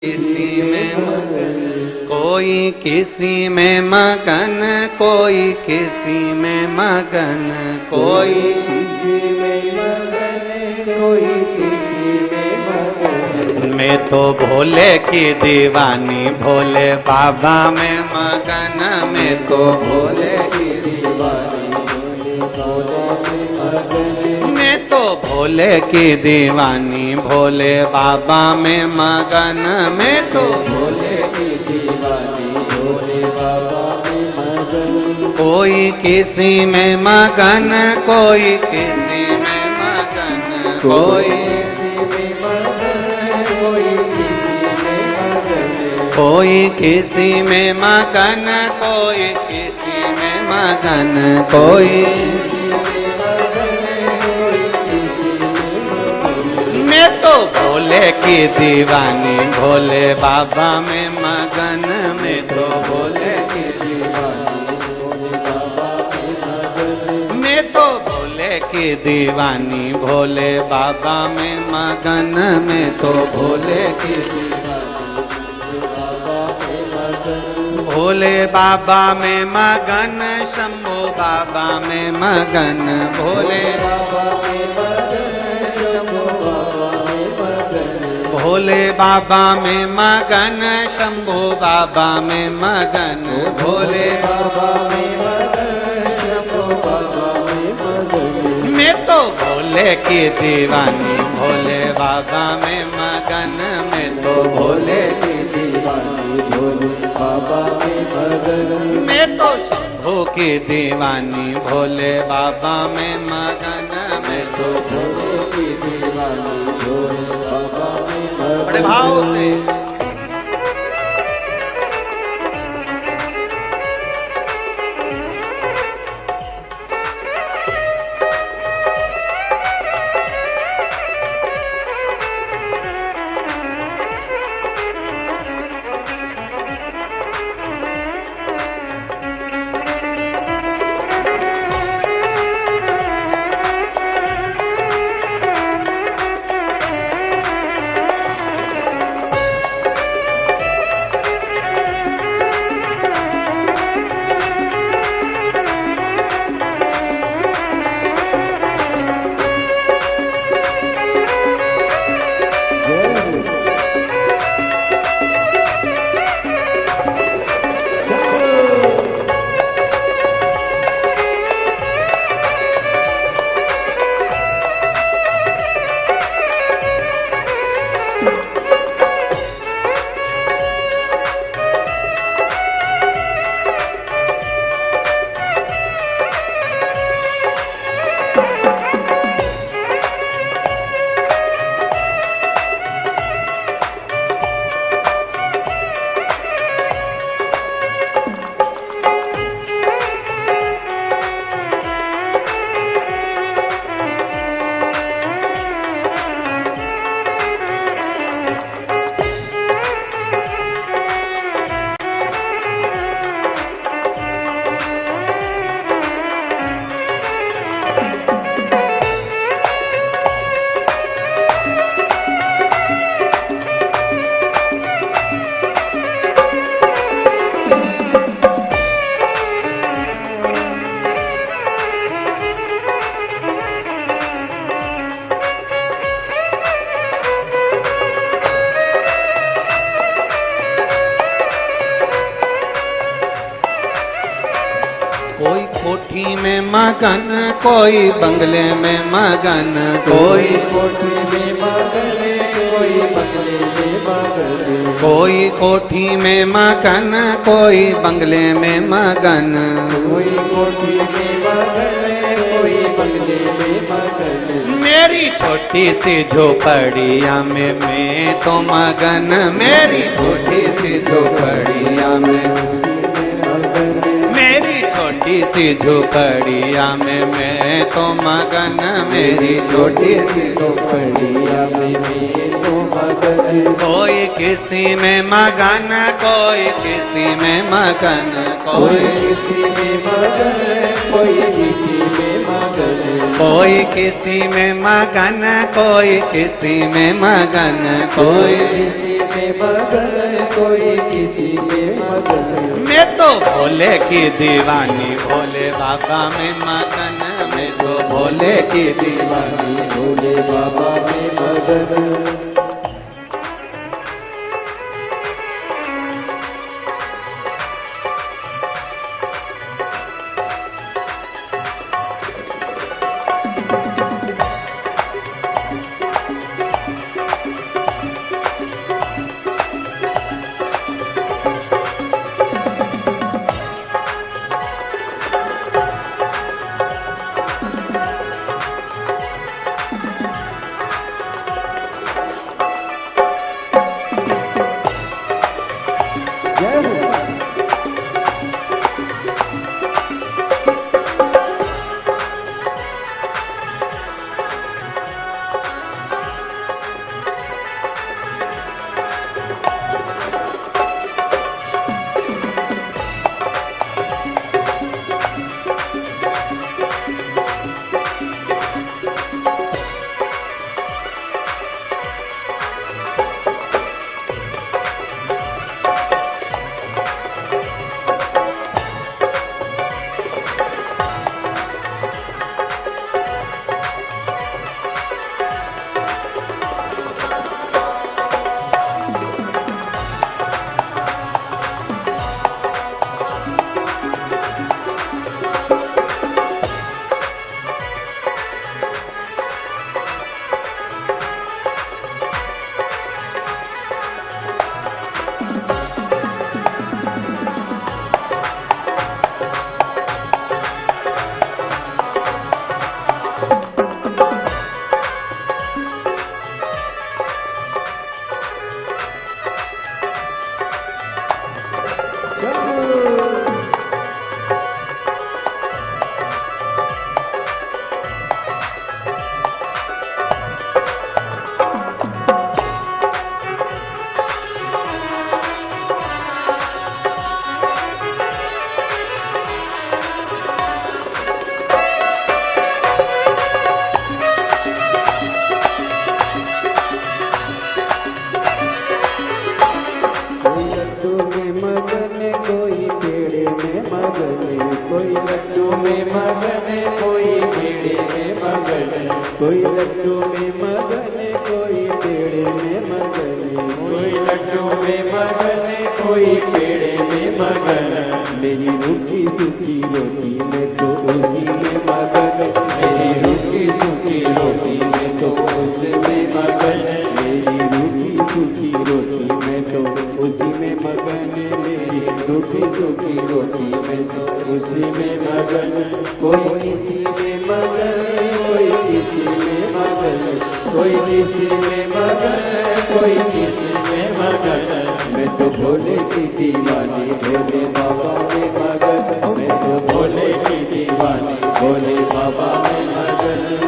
किसी में मगन, कोई किसी में मगन, कोई किसी में मगन, कोई किसी में मगन, कोई किसी में मगन। मैं तो भोले की दीवानी, भोले बाबा में मगन। मैं तो भोले की दीवानी, भोले बाबा में मगन। मैं तो भोले की दीवानी, भोले बाबा में मगन। मैं तो भोले की दीवानी, भोले बाबा में मगन। कोई किसी में मगन, कोई किसी में मगन, कोई कोई किसी में मगन, कोई किसी में मगन, कोई मैं तो भोले की दीवानी, भोले बाबा में मगन। मैं तो भोले की दीवानी, भोले बाबा में मगन। मैं तो भोले की दीवानी, भोले बाबा में मगन। मैं तो भोले की भोले बाबा में मगन, शंभू बाबा में मगन। भोले बाबा में मगन, शंभू बाबा में मगन। भोले बाबा में मगन, शंभू बाबा में मगन। भोले बाबा में मगन, शंभू बाबा में मगन। मैं तो भोले की दीवानी, भोले बाबा में मगन। मैं तो भोले की दीवानी, भोले बाबा में मगन। मैं तो शंभू की दीवानी, भोले बाबा में मगन। मैं तो भोले की दीवानी, भोले बाबा में मगन। बड़े भाव से कोई कोठी में मगन, कोई बंगले में मगन। कोई कोठी में मगन, कोई बंगले में मगन। कोई कोठी में मगन, कोई बंगले में मगन। कोई कोठी में मगन, कोई बंगले में मगन। मेरी छोटी सी झोपड़िया में मैं तो मगन। मेरी छोटी सी झोपड़िया में, मेरी छोटी सी झोपड़िया में मैं तो मगन। मेरी छोटी सी झोपड़िया में मैं तो मगन। कोई किसी में मगन, कोई किसी में मगन। कोई किसी में मगन, कोई किसी में मगन। कोई किसी में मगन, कोई किसी में मगन। कोई किसी में मगन, कोई किसी में मगन। मैं तो भोले की दीवानी, भोले बाबा में मगन। मैं तो भोले की दीवानी, भोले बाबा में मगन। कोई लड्डू में मगन, कोई पेड़े में मगन। कोई लड्डू में मगन, कोई पेड़े में मगन। मेरी रूखी सूखी रोटी में तो उसी में मगन। मेरी रूखी सूखी रोटी में तो उसमें मगन। मेरी रूखी सूखी रोटी में तो उसी में मगन। मेरी रूखी सूखी रोटी में तो उसी में मगन। कोई किसी में मगन, कोई किसी में मगन। कोई किसी में मगन, कोई किसी में मगन। मैं तो भोले की दीवानी, भोले बाबा में मगन। मैं तो भोले की दीवानी, भोले बाबा में मगन।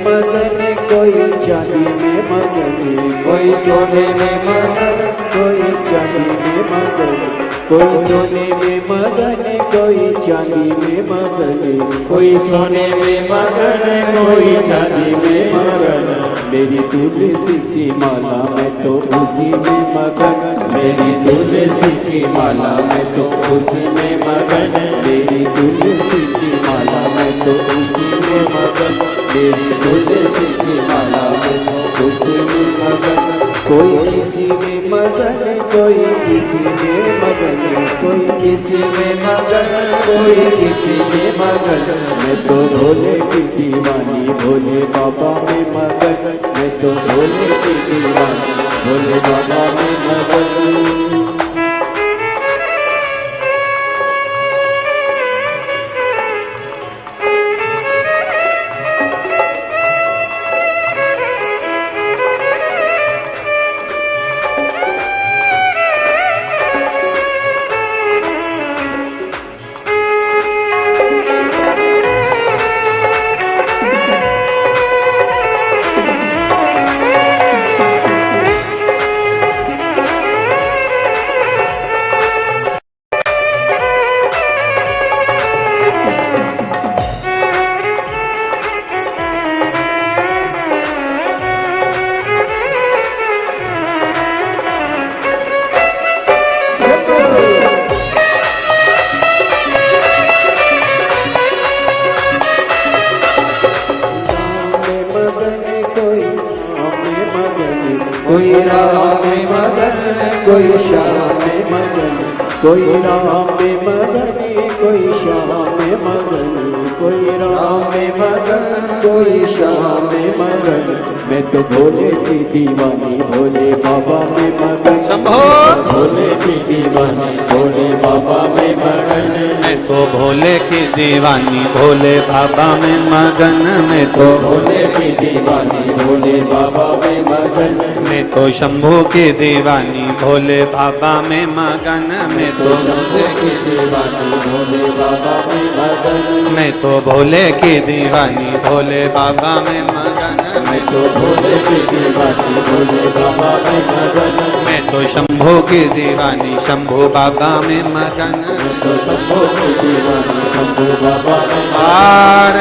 मगन, कोई चांदी में मगन, कोई सोने में मगन, कोई चांदी में मगन, कोई सोने में मगन, कोई चांदी में मगन, कोई सोने में मगन, कोई चांदी में मगन। मेरी तुलसी की माला मैं तो उसी में मगन, मेरी तुलसी की माला में तो उसी में मगन, मेरी तुलसी की माला मैं तो उसी में मगन, मेरी तुलसी की माला में तो उसी में मगन। कोई किसी में मगन, कोई किसी में मगन, कोई किसी में मगन, कोई किसी में मगन। मैं तो भोले की दीवानी, भोले बाबा में मगन, मैं तो भोले की दीवानी, भोले बाबा में मगन। कोई राम में मगन, कोई श्याम में मगन, कोई राम में मगन, कोई श्याम में मगन, कोई राम में मगन, कोई श्याम में मगन। मैं तो भोले की दीवानी, भोले बाबा में मगन, शंभो भोले की दीवानी, भोले बाबा में मगन। मैं तो भोले की दीवानी, भोले बाबा में मगन, मैं तो भोले की दीवानी, भोले बाबा में मगन, मैं तो शंभू की दीवानी, भोले बाबा में मगन, मैं तो शंभू की दीवानी, भोले बाबा में मगन। मैं तो भोले की दीवानी, भोले बाबा में मगन, मैं तो भोले की दीवानी, भोले बाबा में मगन। मैं तो शंभू की दीवानी, शंभू बाबा में मगन। मैं तो शंभू की दीवानी, शंभू बाबा में मगन। आर